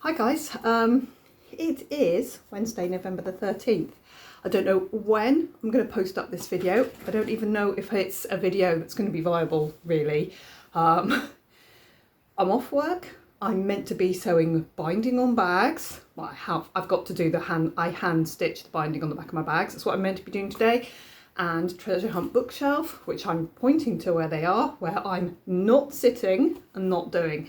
Hi guys, it is Wednesday, November the 13th. I don't know when I'm going to post up this video. I don't even know if it's a video that's going to be viable, really. I'm off work. I'm meant to be sewing binding on bags. Well, I've got to do I hand stitch the binding on the back of my bags. That's what I'm meant to be doing today. And treasure hunt bookshelf, which I'm pointing to where they are, where I'm not sitting and not doing,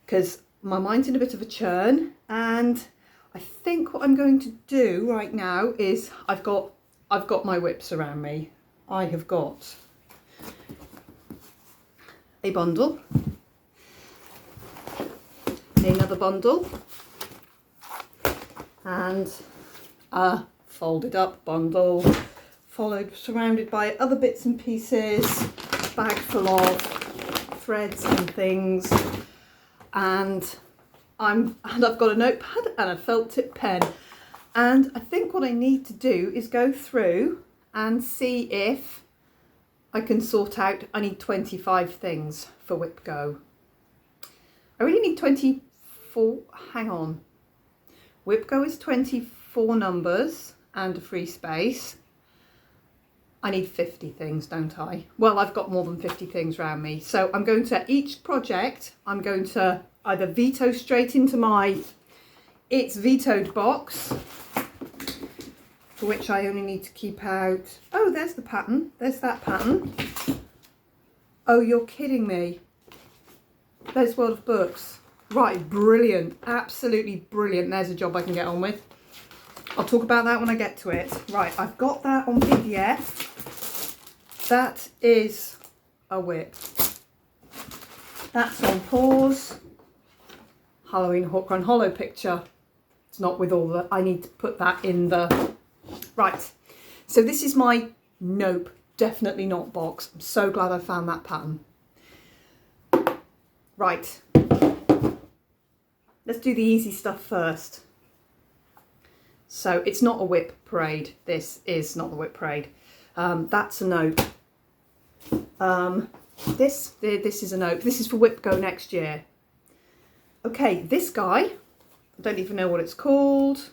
because my mind's in a bit of a churn. And I think what I'm going to do right now is I've got my whips around me. I have got a bundle, another bundle, and a folded up bundle, surrounded by other bits and pieces, bag full of threads and things, and I've got a notepad and a felt tip pen. And I think what I need to do is go through and see if I can sort out. I need 25 things for Whipgo. I really need 24. Hang on. Whipgo is 24 numbers and a free space. I need 50 things, don't I? Well, I've got more than 50 things around me. So I'm going to, each project, I'm going to either veto straight into my It's Vetoed box, for which I only need to keep out. Oh, there's the pattern. There's that pattern. Oh, you're kidding me. There's World of Books. Right, brilliant. Absolutely brilliant. There's a job I can get on with. I'll talk about that when I get to it. Right, I've got that on PDF. That is a whip. That's on pause. Halloween Hawk Run Hollow picture. It's not with all the, I need to put that in the, right. So this is my nope, definitely not box. I'm so glad I found that pattern. Right. Let's do the easy stuff first. So it's not a whip parade. This is not the whip parade. That's a nope. This is a nope. This is for Whipgo next year. Okay, this guy, I don't even know what it's called.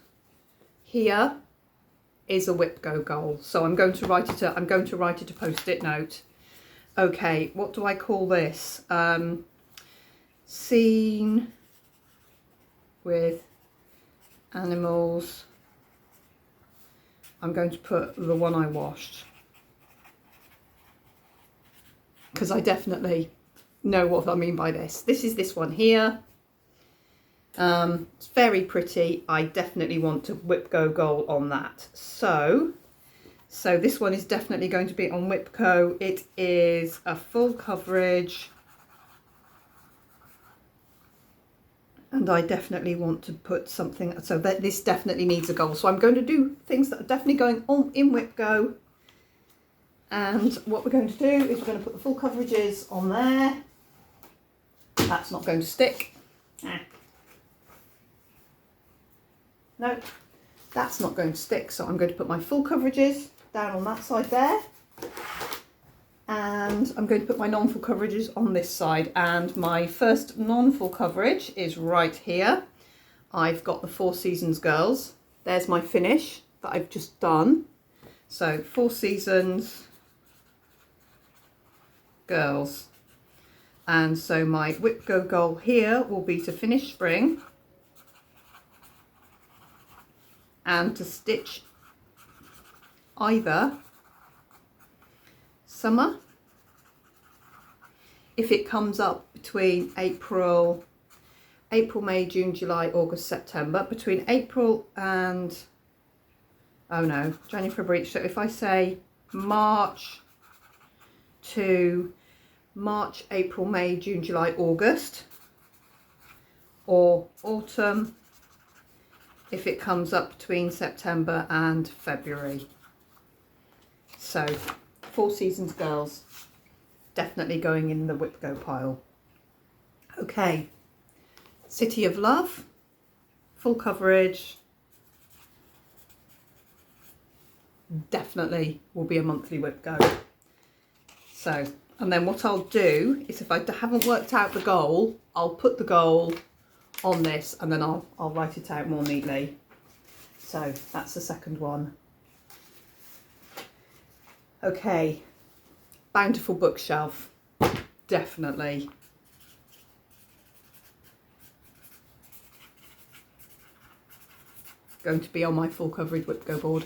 Here is a Whipgo goal. So I'm going to write it a post-it note. Okay, what do I call this? Scene with animals. I'm going to put the one I washed, because I definitely know what I mean by this. This is this one here. It's very pretty. I definitely want to Whipgo goal on that. So this one is definitely going to be on Whipgo. It is a full coverage. And I definitely want to put something, so that this definitely needs a goal. So I'm going to do things that are definitely going on in Whipgo. And what we're going to do is we're going to put the full coverages on there. That's not going to stick. No, that's not going to stick. So I'm going to put my full coverages down on that side there. And I'm going to put my non-full coverages on this side. And my first non-full coverage is right here. I've got the Four Seasons Girls. There's my finish that I've just done. So Four Seasons Girls. And so my Whipgo goal here will be to finish spring and to stitch either summer, if it comes up between April, May, June, July, August, September, between April and, oh no, January, February. So if I say March to March, April, May, June, July, August, or autumn, if it comes up between September and February. So Four Seasons Girls, definitely going in the Whipgo pile. Okay, City of Love, full coverage, definitely will be a monthly Whipgo. So, and then what I'll do is, if I haven't worked out the goal, I'll put the goal on this, and then I'll write it out more neatly. So that's the second one. Okay, bountiful bookshelf, definitely. Going to be on my full coverage Whipgo board.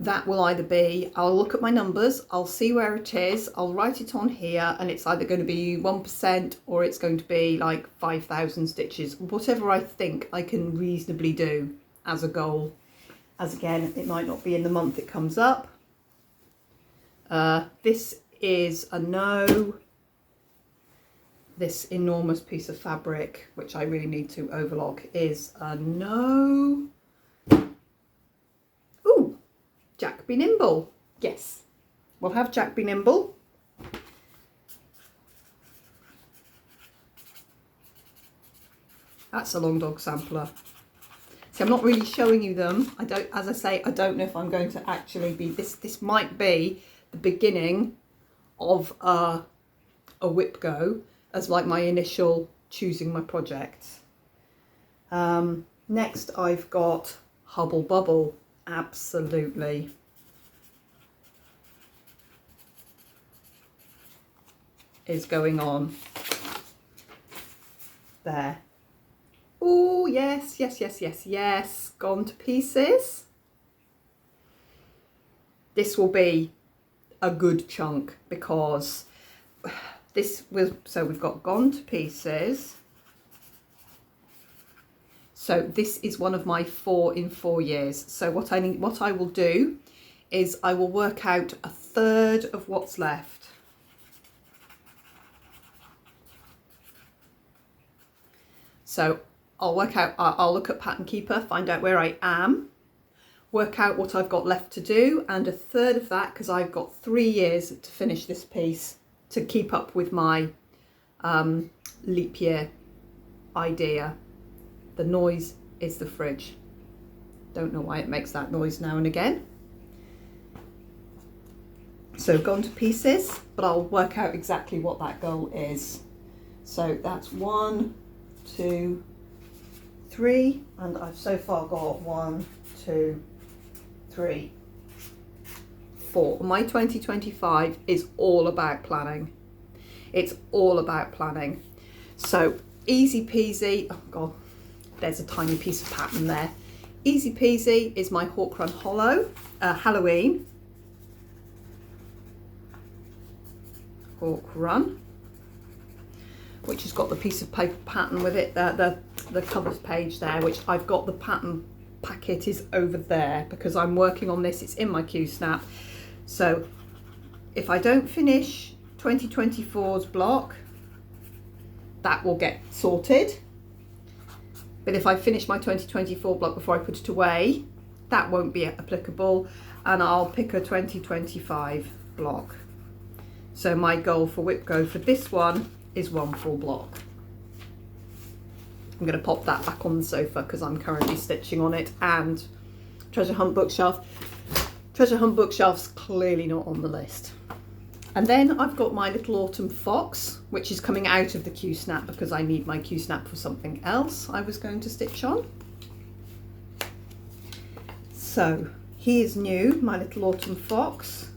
That will either be, I'll look at my numbers, I'll see where it is, I'll write it on here, and it's either going to be 1% or it's going to be like 5,000 stitches, whatever I think I can reasonably do as a goal. As again, it might not be in the month it comes up. This is a no. This enormous piece of fabric, which I really need to overlock, is a no. Ooh, Jack Be Nimble. Yes, we'll have Jack Be Nimble. That's a long dog sampler. See, I'm not really showing you them. I don't, as I say, I don't know if I'm going to actually be, this might be the beginning of a Whipgo as like my initial choosing my project. Next I've got Hubble Bubble, absolutely. Is going on there. Oh yes, yes, yes, yes, yes, Gone to Pieces. This will be a good chunk because this was, so we've got Gone to Pieces. So this is one of my 4 in 4 years. So what I will do is I will work out a third of what's left. So I'll work out, I'll look at Pattern Keeper, find out where I am, work out what I've got left to do, and a third of that, because I've got 3 years to finish this piece to keep up with my leap year idea. The noise is the fridge. Don't know why it makes that noise now and again. So Gone to Pieces, but I'll work out exactly what that goal is. So that's 1, 2, 3, and I've so far got 1, 2, 3, 4. My 2025 is all about planning. It's all about planning. So easy peasy, oh God, there's a tiny piece of pattern there. Easy peasy is my Hawk Run Hollow, Halloween. Hawk Run, which has got the piece of paper pattern with it, the covers page there, which I've got the pattern packet is over there because I'm working on this, it's in my Q-snap. So if I don't finish 2024's block, that will get sorted. But if I finish my 2024 block before I put it away, that won't be applicable, and I'll pick a 2025 block. So my goal for Whipgo for this one is 1 full block. I'm going to pop that back on the sofa because I'm currently stitching on it, and Treasure Hunt Bookshelf. Treasure Hunt Bookshelf's clearly not on the list. And then I've got my little Autumn Fox, which is coming out of the Q-snap because I need my Q-snap for something else I was going to stitch on. So he is new, my little Autumn Fox.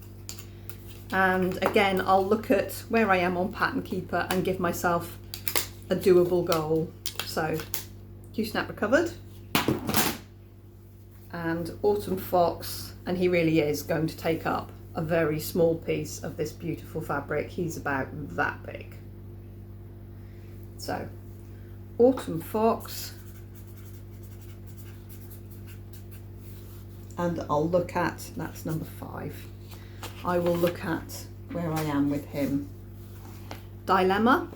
And again, I'll look at where I am on Pattern Keeper and give myself a doable goal. So Q-snap recovered, and Autumn Fox, and he really is going to take up a very small piece of this beautiful fabric. He's about that big. So Autumn Fox, and I'll look at, that's number 5. I will look at where I am with him. Dilemma.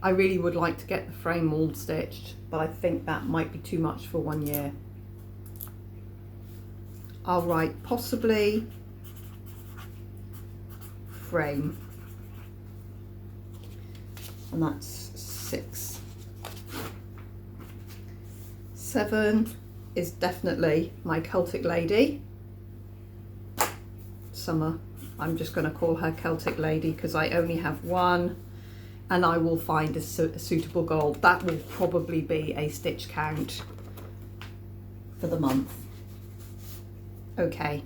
I really would like to get the frame all stitched, but I think that might be too much for 1 year. I'll write possibly frame, and that's 6. 7 is definitely my Celtic Lady, summer I'm just going to call her Celtic Lady because I only have one, and I will find a suitable gold. That will probably be a stitch count for the month. Okay.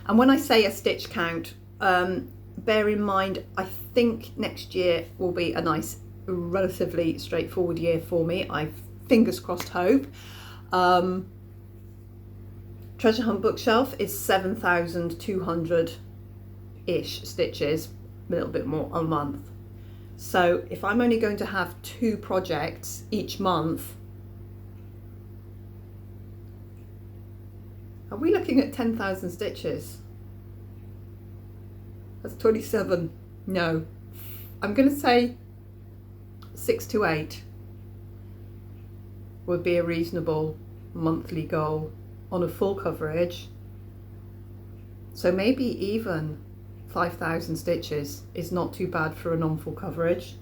And when I say a stitch count, bear in mind, I think next year will be a nice, relatively straightforward year for me. I fingers crossed hope. Treasure Hunt Bookshelf is 7,200-ish stitches, a little bit more a month. So if I'm only going to have 2 projects each month, are we looking at 10,000 stitches? That's 27. No, I'm going to say 6 to 8 would be a reasonable monthly goal on a full coverage. So maybe even 5,000 stitches is not too bad for a non-full coverage.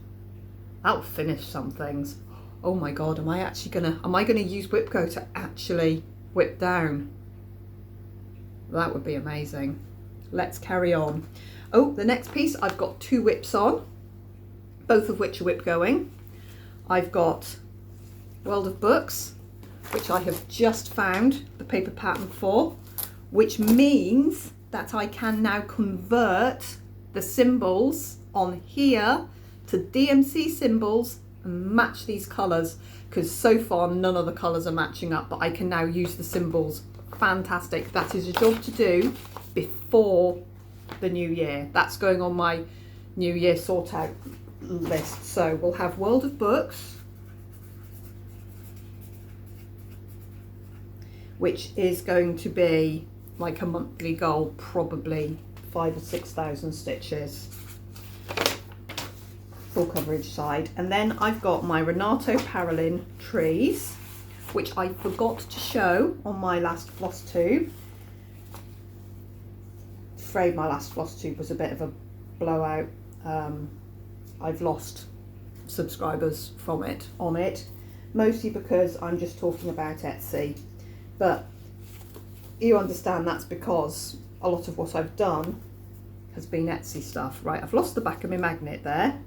That'll finish some things. Oh my god, am I gonna use Whipgo to actually whip down? That would be amazing. Let's carry on. Oh, the next piece, I've got 2 whips on, both of which are whip going. I've got World of Books, which I have just found the paper pattern for, which means that I can now convert the symbols on here to DMC symbols and match these colours, because so far none of the colours are matching up, but I can now use the symbols. Fantastic. That is a job to do before the new year. That's going on my new year sort out list. So we'll have World of Books, which is going to be like a monthly goal, probably 5,000 or 6,000 stitches, full coverage side. And then I've got my Renato Parolin trees, which I forgot to show on my last floss tube. Afraid my last floss tube was a bit of a blowout. I've lost subscribers from it, mostly because I'm just talking about Etsy. But you understand that's because a lot of what I've done has been Etsy stuff. Right, I've lost the back of my magnet there.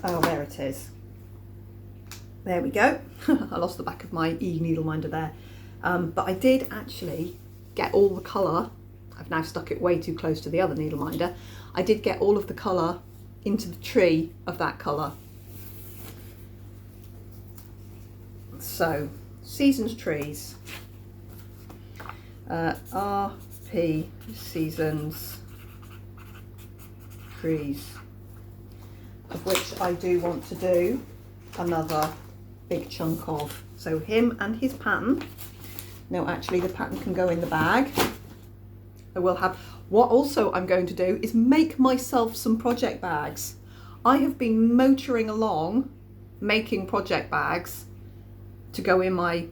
Oh, there it is. There we go. I lost the back of my e-needle minder there. But I did actually get all the colour. I've now stuck it way too close to the other needle minder. I did get all of the colour into the tree of that colour. So, Seasons Trees. RP Seasons Trees, of which I do want to do another big chunk of. So him and his pattern. No, actually the pattern can go in the bag. I will have, what also I'm going to do is make myself some project bags. I have been motoring along making project bags to go in my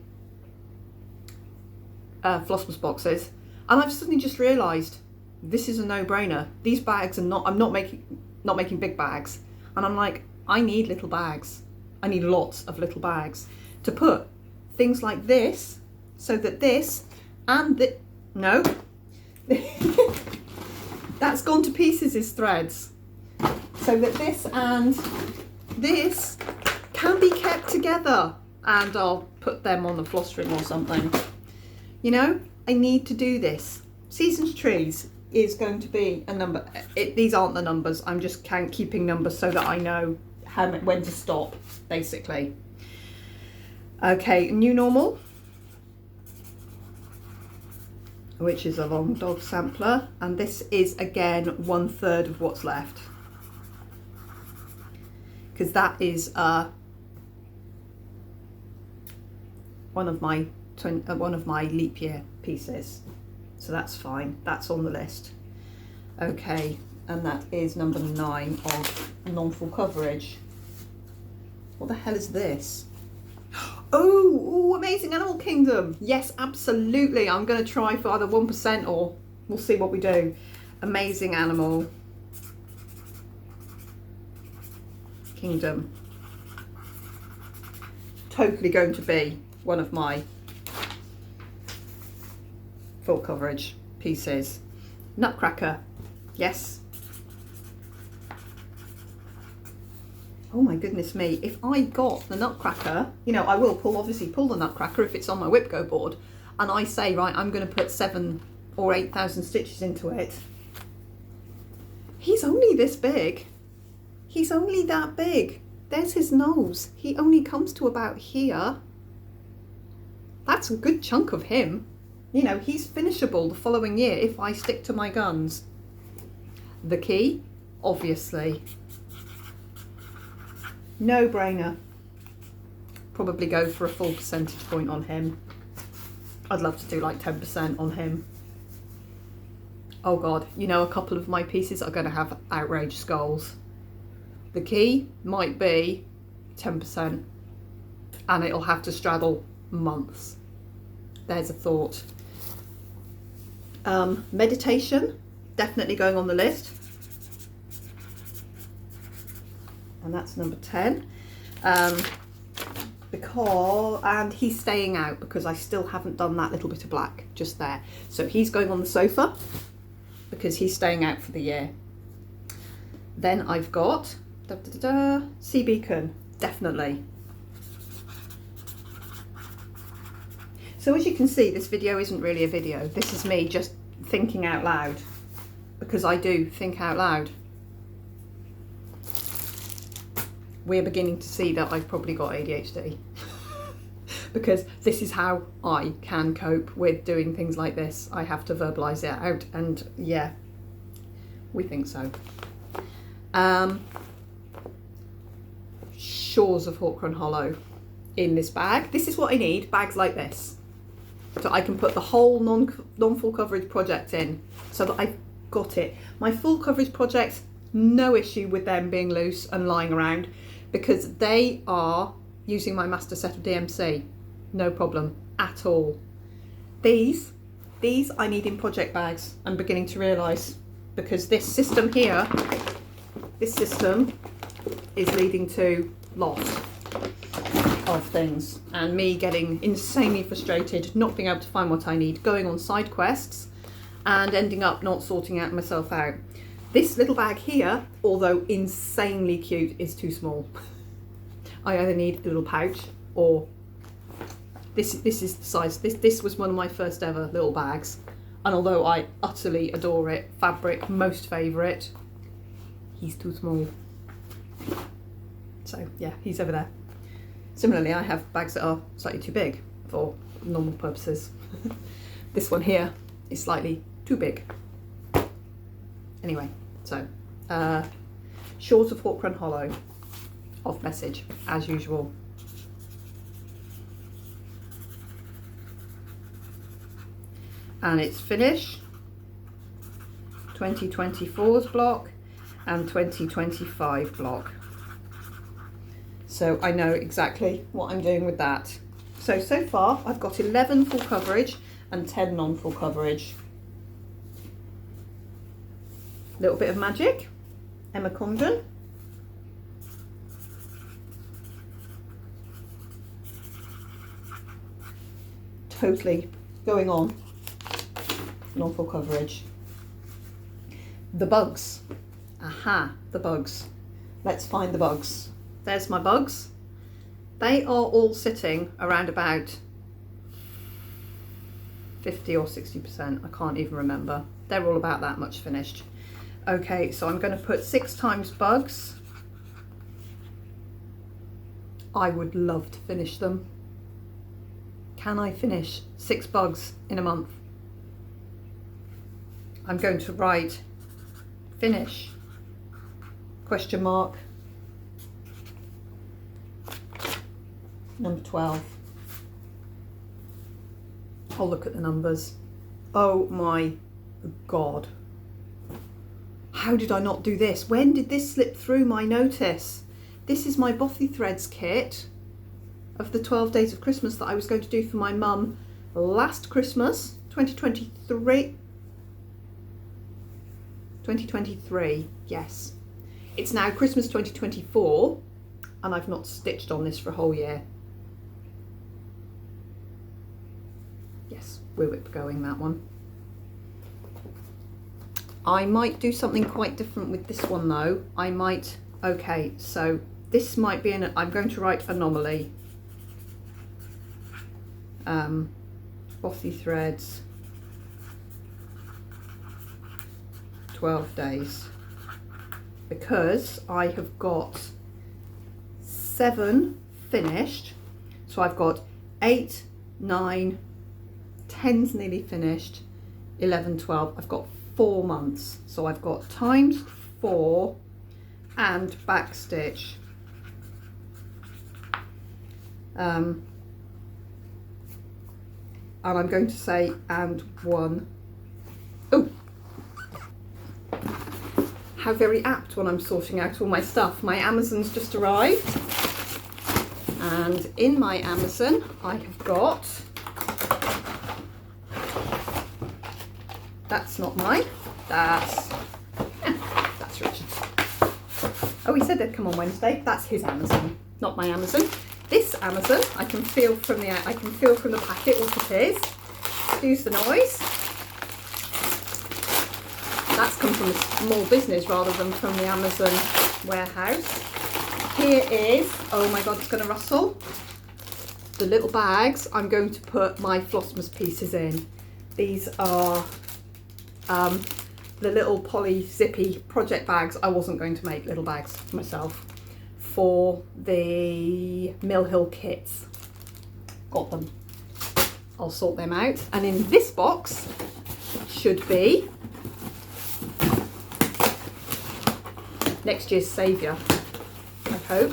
Flossmas boxes, and I've suddenly just realised this is a no-brainer. These bags are not, I'm not making big bags, and I'm like, I need little bags. I need lots of little bags to put things like this, so that this and the, no, that's gone to pieces as threads, so that this and this can be kept together, and I'll put them on the floss string or something. You know, I need to do this. Seasons Trees is going to be a number. These aren't the numbers. I'm just keeping numbers so that I know when to stop, basically. Okay, New Normal, which is a long dog sampler, and this is again 1/3 of what's left, because that is one of my leap year pieces, so that's fine. That's on the list. Okay, and that is number 9 of non-full coverage. What the hell is this? Oh, Amazing Animal Kingdom. Yes, absolutely. I'm going to try for either 1% or we'll see what we do. Amazing Animal Kingdom. Totally going to be one of my full coverage pieces. Nutcracker. Yes. Oh my goodness me, if I got the Nutcracker, you know, I will obviously pull the Nutcracker if it's on my Whipgo board, and I say, right, I'm going to put 7,000 or 8,000 stitches into it. He's only this big. He's only that big. There's his nose. He only comes to about here. That's a good chunk of him. You know, he's finishable the following year if I stick to my guns. The key, obviously. No brainer. Probably go for a full percentage point on him. I'd love to do like 10% on him. Oh God, you know, a couple of my pieces are going to have outrage skulls. The key might be 10% and it'll have to straddle months. There's a thought. Meditation, definitely going on the list. And that's number 10. And he's staying out because I still haven't done that little bit of black just there. So he's going on the sofa because he's staying out for the year. Then I've got Sea Beacon, definitely. So as you can see, this video isn't really a video. This is me just thinking out loud, because I do think out loud. We're beginning to see that I've probably got ADHD because this is how I can cope with doing things like this. I have to verbalise it out, and yeah, we think so. Shores of Hawkrun Hollow in this bag. This is what I need, bags like this, so I can put the whole non-full coverage project in, so that I've got it. My full coverage projects, no issue with them being loose and lying around, because they are using my master set of DMC. No problem at all. These I need in project bags, I'm beginning to realise, because this system here, this system is leading to loss of things and me getting insanely frustrated, not being able to find what I need, going on side quests and ending up not sorting out myself out. This little bag here, although insanely cute, is too small. I either need a little pouch or this is the size. This was one of my first ever little bags, and although I utterly adore it, fabric most favourite, he's too small. So yeah, he's over there. Similarly, I have bags that are slightly too big for normal purposes. This one here is slightly too big. Anyway, so Shores of Hawkrun Hollow, off message as usual. And it's finish 2024's block and 2025 block. So I know exactly what I'm doing with that. So far I've got 11 full coverage and 10 non-full coverage. Little bit of magic, Emma Condon. Totally going on non-full coverage. The bugs. Aha, the bugs. Let's find the bugs. There's my bugs. They are all sitting around about 50 or 60%. I can't even remember. They're all about that much finished. Okay, so I'm going to put 6 times bugs. I would love to finish them. Can I finish 6 bugs in a month? I'm going to write finish, question mark, number 12. I'll look at the numbers. Oh my God. How did I not do this? When did this slip through my notice? This is my Bothy Threads kit of the 12 Days of Christmas that I was going to do for my mum last Christmas, 2023. 2023, yes. It's now Christmas 2024 and I've not stitched on this for a whole year. Yes, we're whip going that one. I might do something quite different with this one though. I might, okay, so this might be I'm going to write anomaly. Bossy threads, 12 days. Because I have got 7 finished. So I've got 8, 9, 10's nearly finished, 11, 12. I've got 4 months. So I've got times 4 and back stitch. And I'm going to say and 1. Oh, how very apt when I'm sorting out all my stuff. My Amazon's just arrived, and in my Amazon I have got, that's not mine, that's Richard's. Oh, he said they'd come on Wednesday. That's his Amazon, not my Amazon. This Amazon, I can feel from the packet what it is. Excuse the noise. That's come from a small business rather than from the Amazon warehouse. Here is, oh my God, it's going to rustle. The little bags I'm going to put my Flossmas pieces in. These are the little poly zippy project bags. I wasn't going to make little bags myself for the Mill Hill kits. Got them. I'll sort them out. And in this box should be next year's saviour, I hope.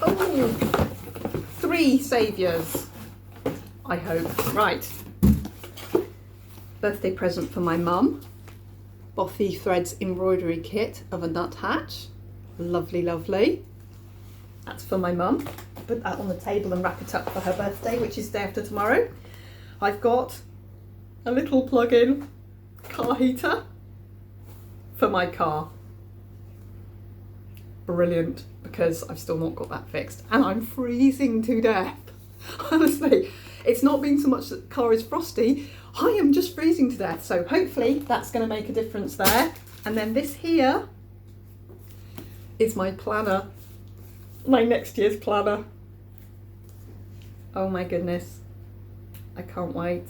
Oh, 3 saviours, I hope. Right. Birthday present for my mum. Bothy Threads embroidery kit of a nuthatch. Lovely, lovely. That's for my mum. Put that on the table and wrap it up for her birthday, which is day after tomorrow. I've got a little plug-in car heater for my car. Brilliant, because I've still not got that fixed and I'm freezing to death. Honestly, it's not been so much that the car is frosty, I am just freezing to death. So hopefully that's going to make a difference there. And then this here is my planner, my next year's planner. Oh my goodness, I can't wait.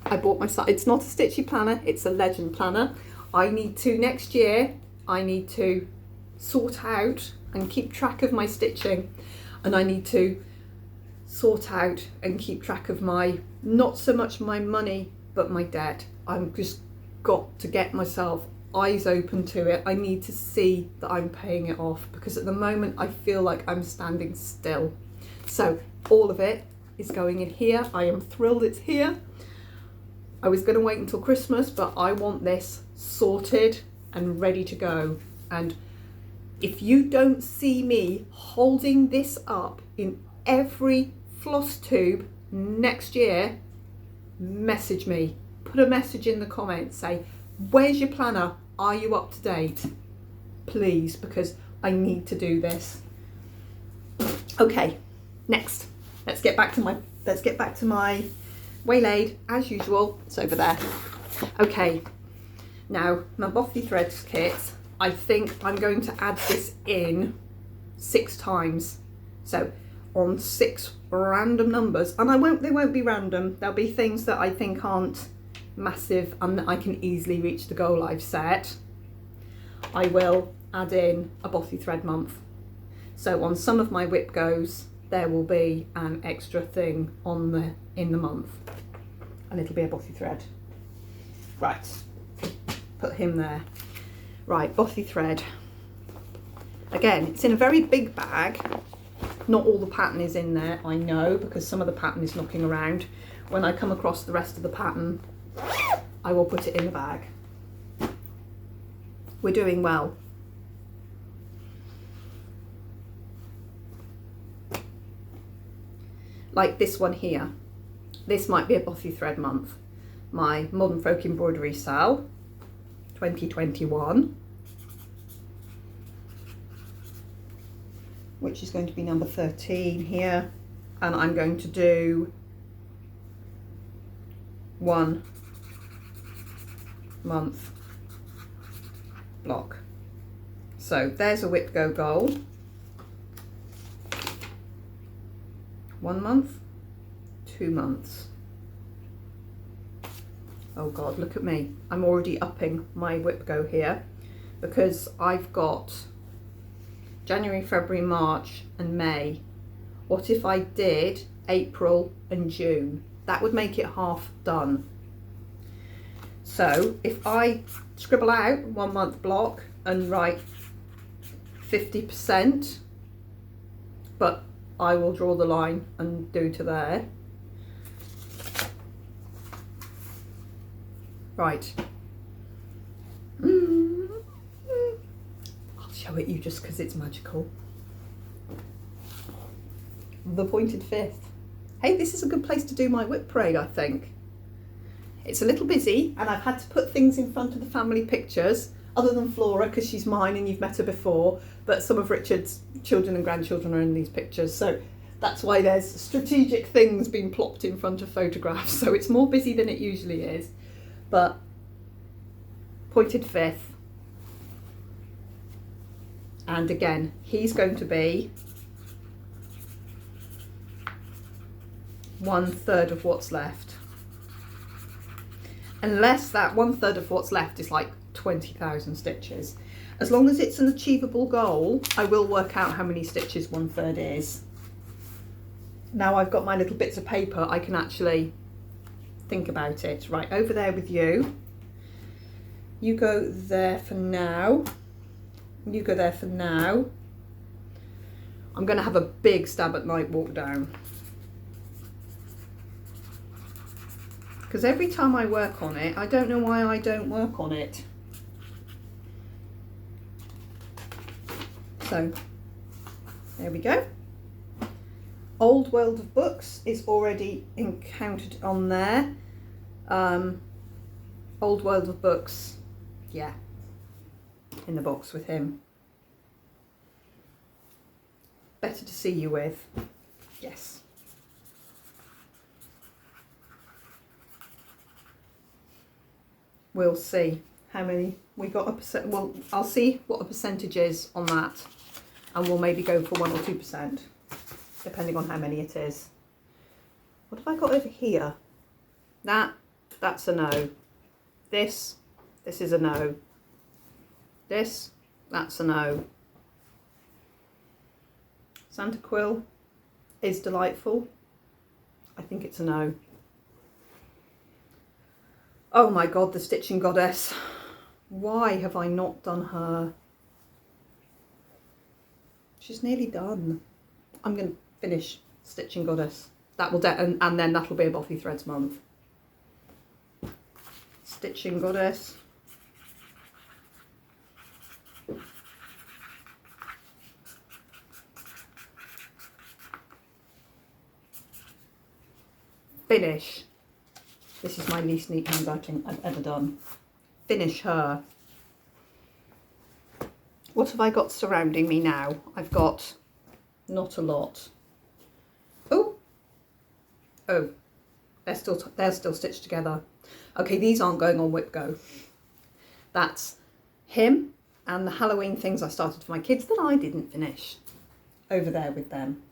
I bought myself, it's not a stitchy planner, it's a legend planner. Next year, I need to sort out and keep track of my stitching, and I need to sort out and keep track of not so much my money, but my debt. I'm just got to get myself eyes open to it. I need to see that I'm paying it off, because at the moment I feel like I'm standing still. So all of it is going in here. I am thrilled it's here. I was going to wait until Christmas, but I want this sorted and ready to go. And if you don't see me holding this up in every floss tube next year, message me. Put a message in the comments, say, where's your planner? Are you up to date? Please, because I need to do this. Okay, next. Let's get back to my waylaid as usual. It's over there. Okay, now my Bothy Threads kit, I think I'm going to add this in 6 times. So on 6 random numbers, and they won't be random. There'll be things that I think aren't massive and that I can easily reach the goal I've set. I will add in a Bothy thread month. So on some of my Whipgos, there will be an extra thing in the month, and it'll be a Bothy thread. Right, put him there. Right, Bothy thread. Again, it's in a very big bag. Not all the pattern is in there, I know, because some of the pattern is knocking around. When I come across the rest of the pattern, I will put it in the bag. We're doing well. Like this one here. This might be a Bothy thread month. My Modern Folk Embroidery Sal 2021. which is going to be number 13 here, and I'm going to do 1 month block. So there's a Whipgo goal. 1 month, 2 months. Oh God, look at me. I'm already upping my Whipgo here because I've got January, February, March and May. What if I did April and June? That would make it half done. So if I scribble out 1 month block and write 50%, but I will draw the line and do to there. Right. I'll show it you just because it's magical. The pointed fifth. Hey, this is a good place to do my whip parade, I think. It's a little busy and I've had to put things in front of the family pictures, other than Flora because she's mine and you've met her before, but some of Richard's children and grandchildren are in these pictures, so that's why there's strategic things being plopped in front of photographs, so it's more busy than it usually is. But pointed fifth, and again he's going to be 1/3 of what's left, unless that 1/3 of what's left is like 20,000 stitches. As long as it's an achievable goal, I will work out how many stitches 1/3 is. Now I've got my little bits of paper, I can actually think about it. Right, over there with you. You go there for now. You go there for now. I'm going to have a big stab at night walk down. Because every time I work on it, I don't know why I don't work on it. So, there we go. Old World of Books is already encountered on there. Old World of Books, yeah, in the box with him. Better to see you with, yes. We'll see how many we got a percent. Well, I'll see what the percentage is on that, and we'll maybe go for 1 or 2%, depending on how many it is. What have I got over here? That's a no. This is a no. That's a no. Santa Quill is delightful. I think it's a no. Oh my God, the Stitching Goddess. Why have I not done her? She's nearly done. I'm going to finish Stitching Goddess. That will and then that'll be a Bothy Threads month. Stitching Goddess. Finish. This is my least neat handwriting I've ever done. Finish her. What have I got surrounding me now? I've got not a lot. Oh, they're still stitched together. Okay, these aren't going on Whipgo. That's him and the Halloween things I started for my kids that I didn't finish. Over there with them.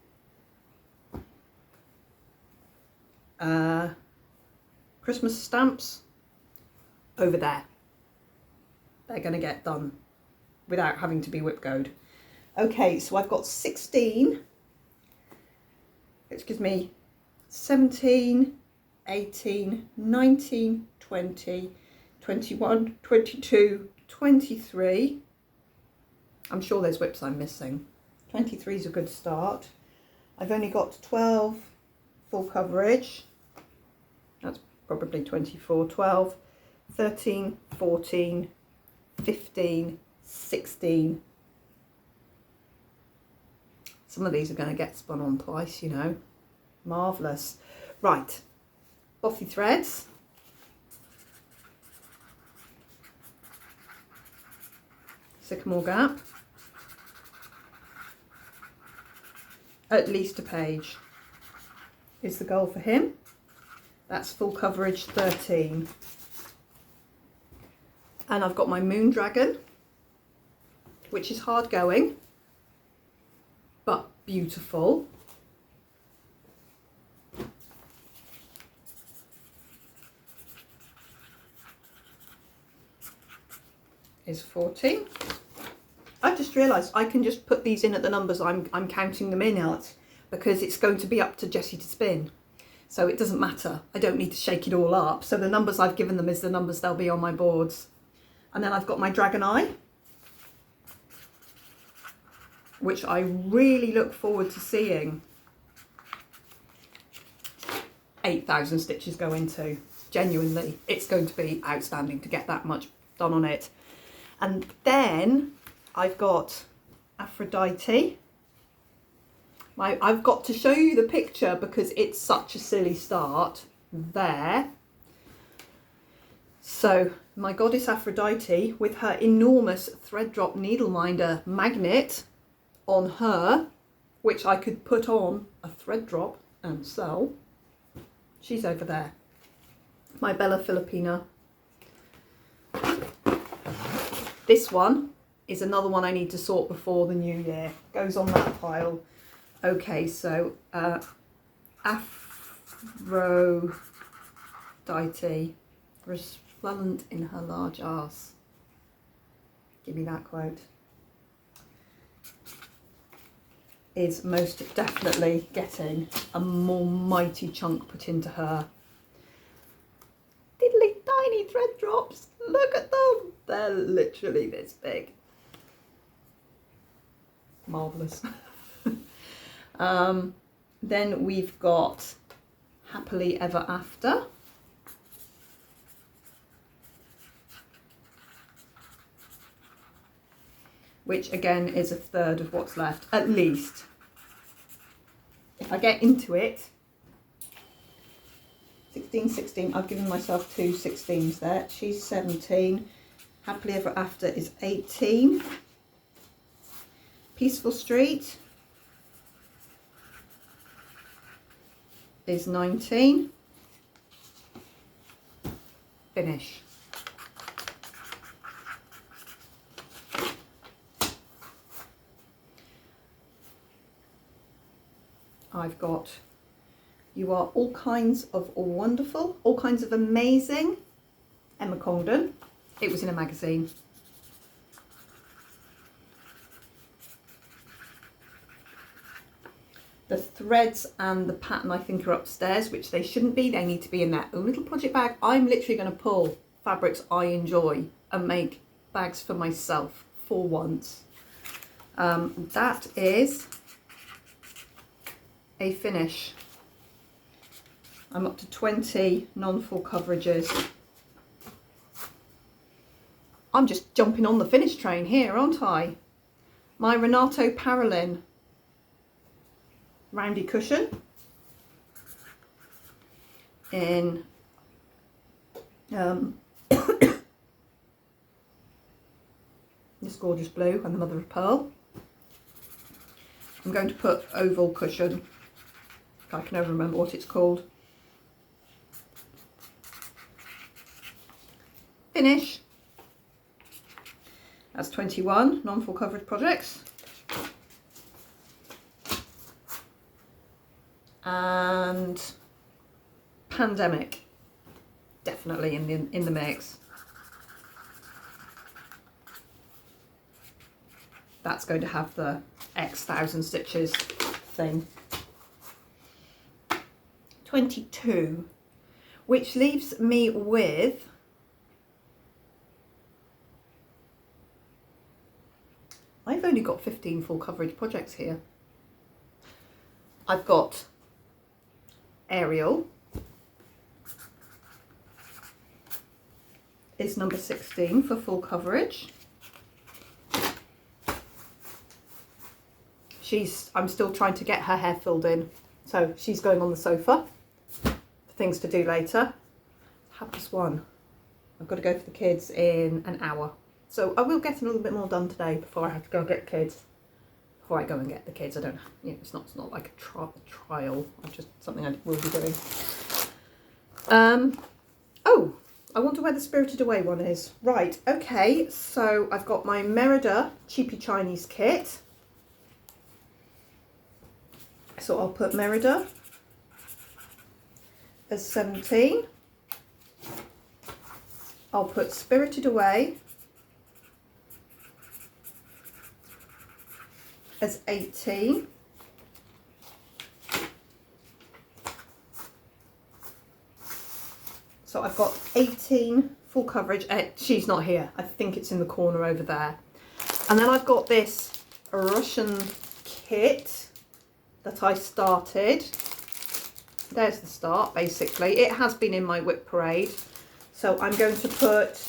Christmas stamps over there. They're going to get done without having to be Whipgoed. Okay, so I've got 16, which gives me 17, 18, 19, 20, 21, 22, 23. I'm sure there's whips I'm missing. 23 is a good start. I've only got 12 full coverage. That's probably 24, 12, 13, 14, 15, 16. Some of these are going to get spun on twice, you know. Marvellous. Right, Bothy Threads. Sycamore Gap. at least a page is the goal for him. That's full coverage 13. And I've got my Moon Dragon, which is hard going, but beautiful. Is 14. I've just realised I can just put these in at the numbers I'm counting them in at, because it's going to be up to Jessie to spin. So it doesn't matter. I don't need to shake it all up. So the numbers I've given them is the numbers they'll be on my boards. And then I've got my Dragon Eye, which I really look forward to seeing 8,000 stitches go into. Genuinely, it's going to be outstanding to get that much done on it. And then I've got Aphrodite. I've got to show you the picture because it's such a silly start there. So my goddess Aphrodite with her enormous thread drop needle minder magnet on her, which I could put on a thread drop and sell. She's over there. My Bella Filipina. This one is another one I need to sort before the new year. Goes on that pile. Okay, so Aphrodite, resplendent in her large arse. Give me that quote. Is most definitely getting a more mighty chunk put into her. Diddly tiny thread drops. Look at them. They're literally this big. Marvellous. Then we've got Happily Ever After. Which again is a third of what's left, at least. If I get into it, 16, 16, I've given myself 2 16s there. She's 17. Happily Ever After is 18. Peaceful Street is 19. Finish. I've got You Are All Kinds of Wonderful, All Kinds of Amazing, Emma Congdon. It was in a magazine. The threads and the pattern I think are upstairs, which they shouldn't be. They need to be in their own little project bag. I'm literally going to pull fabrics I enjoy and make bags for myself for once. That is a finish. I'm up to 20 non-full coverages. I'm just jumping on the finish train here, aren't I? My Renato Parolin roundy cushion in this gorgeous blue and the mother of pearl. I'm going to put oval cushion. I can never remember what it's called. Finish. That's 21 non-full coverage projects. And Pandemic, definitely in the mix. That's going to have the X thousand stitches thing. 22, which leaves me with I've only got 15 full coverage projects here. I've got Ariel is number 16 for full coverage. I'm still trying to get her hair filled in, so she's going on the sofa for things to do later. 1:30. I've got to go for the kids in an hour, so I will get a little bit more done today before I have to go get kids. before I go and get the kids. I don't, you know, it's not like a trial. I'm just something I will be doing. Oh, I wonder where the Spirited Away one is. Right, okay, so I've got my Merida Cheapy Chinese kit. So I'll put Merida as 17. I'll put Spirited Away as 18. So I've got 18 full coverage. She's not here. I think it's in the corner over there. And then I've got this Russian kit that I started. There's the start, basically. It has been in my whip parade. So I'm going to put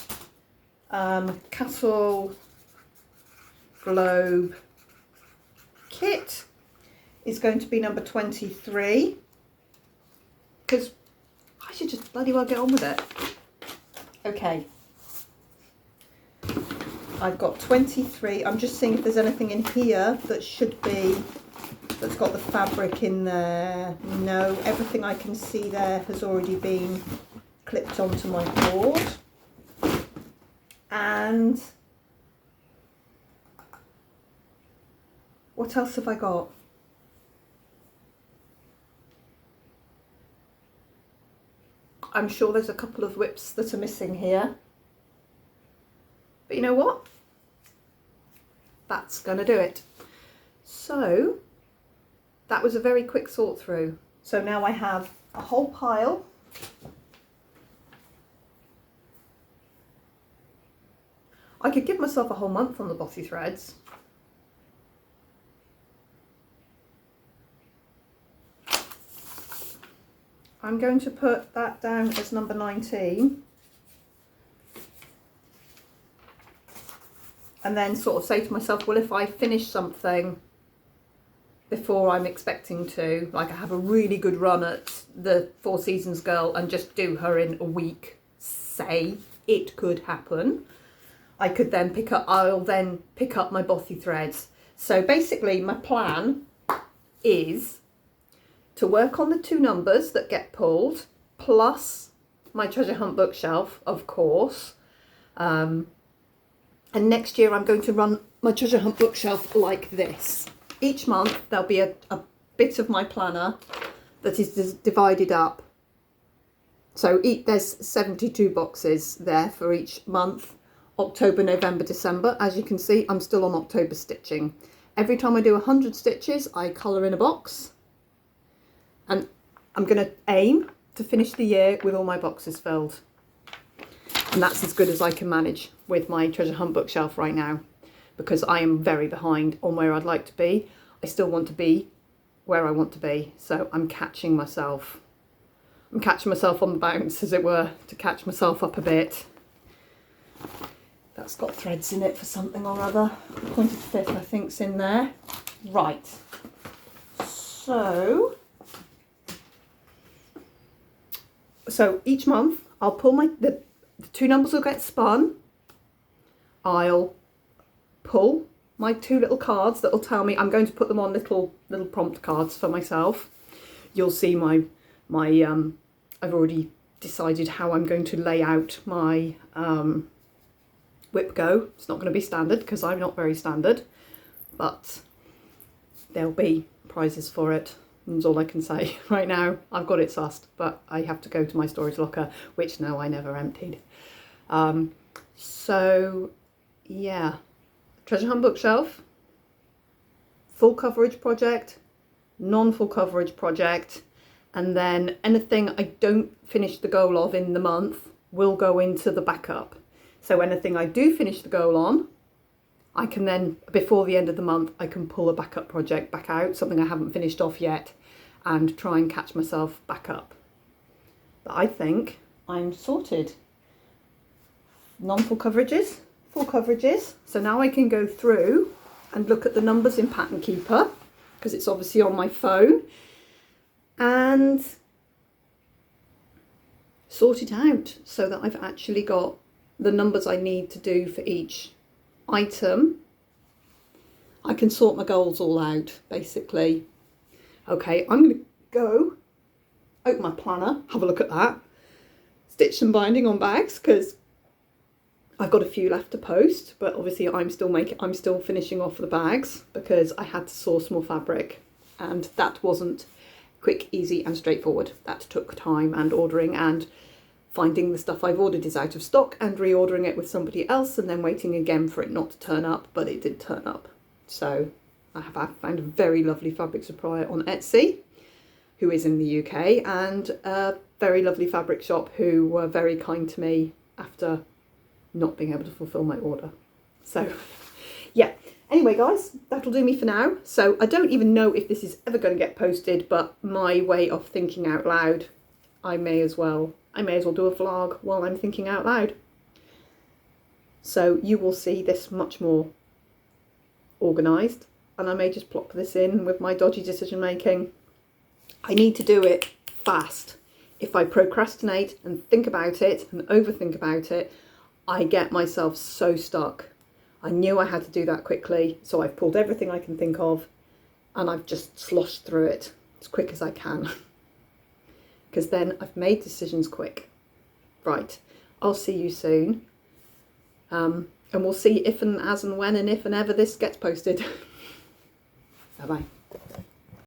Castle Globe kit is going to be number 23. Because I should just bloody well get on with it. Okay. I've got 23. I'm just seeing if there's anything in here that should be, that's got the fabric in there. No, everything I can see there has already been clipped onto my board. And what else have I got? I'm sure there's a couple of whips that are missing here. But you know what? That's gonna do it. So that was a very quick sort through. So now I have a whole pile. I could give myself a whole month on the bossy threads. I'm going to put that down as number 19. And then sort of say to myself, well, if I finish something before I'm expecting to, like I have a really good run at the Four Seasons Girl and just do her in a week, say, it could happen. I could then I'll then pick up my bossy threads. So basically my plan is to work on the 2 numbers that get pulled, plus my treasure hunt bookshelf, of course. And next year I'm going to run my treasure hunt bookshelf like this. Each month there'll be a bit of my planner that is divided up. So there's 72 boxes there for each month. October, November, December. As you can see, I'm still on October stitching. Every time I do 100 stitches, I colour in a box. And I'm going to aim to finish the year with all my boxes filled. And that's as good as I can manage with my treasure hunt bookshelf right now, because I am very behind on where I'd like to be. I still want to be where I want to be. So I'm catching myself. I'm catching myself on the bounce, as it were, to catch myself up a bit. That's got threads in it for something or other. Pointed fifth, I think's in there. Right. So each month I'll pull the 2 numbers will get spun. I'll pull my 2 little cards that will tell me, I'm going to put them on little prompt cards for myself. You'll see my I've already decided how I'm going to lay out my Whipgo. It's not going to be standard because I'm not very standard, but there'll be prizes for it. That's all I can say right now. I've got it sussed, but I have to go to my storage locker, which no, I never emptied. So yeah, treasure hunt bookshelf, full coverage project, non-full coverage project, and then anything I don't finish the goal of in the month will go into the backup. So anything I do finish the goal on, I can then, before the end of the month, I can pull a backup project back out, something I haven't finished off yet, and try and catch myself back up. But I think I'm sorted. Non-full coverages, full coverages. So now I can go through and look at the numbers in Pattern Keeper, because it's obviously on my phone, and sort it out so that I've actually got the numbers I need to do for each item. I can sort my goals all out, basically. Okay, I'm going to go open my planner, have a look at that, stitch some binding on bags, because I've got a few left to post, but obviously I'm still finishing off the bags because I had to source more fabric, and that wasn't quick, easy and straightforward. That took time and ordering, and finding the stuff I've ordered is out of stock and reordering it with somebody else and then waiting again for it not to turn up, but it did turn up. So I found a very lovely fabric supplier on Etsy who is in the UK, and a very lovely fabric shop who were very kind to me after not being able to fulfill my order. So yeah, anyway guys, that'll do me for now. So I don't even know if this is ever going to get posted, but my way of thinking out loud, I may as well do a vlog while I'm thinking out loud. So you will see this much more organised, and I may just plop this in with my dodgy decision making. I need to do it fast. If I procrastinate and think about it and overthink about it, I get myself so stuck. I knew I had to do that quickly, so I've pulled everything I can think of and I've just sloshed through it as quick as I can. Because then I've made decisions quick. Right, I'll see you soon. And we'll see if and as and when and if and ever this gets posted. Bye bye.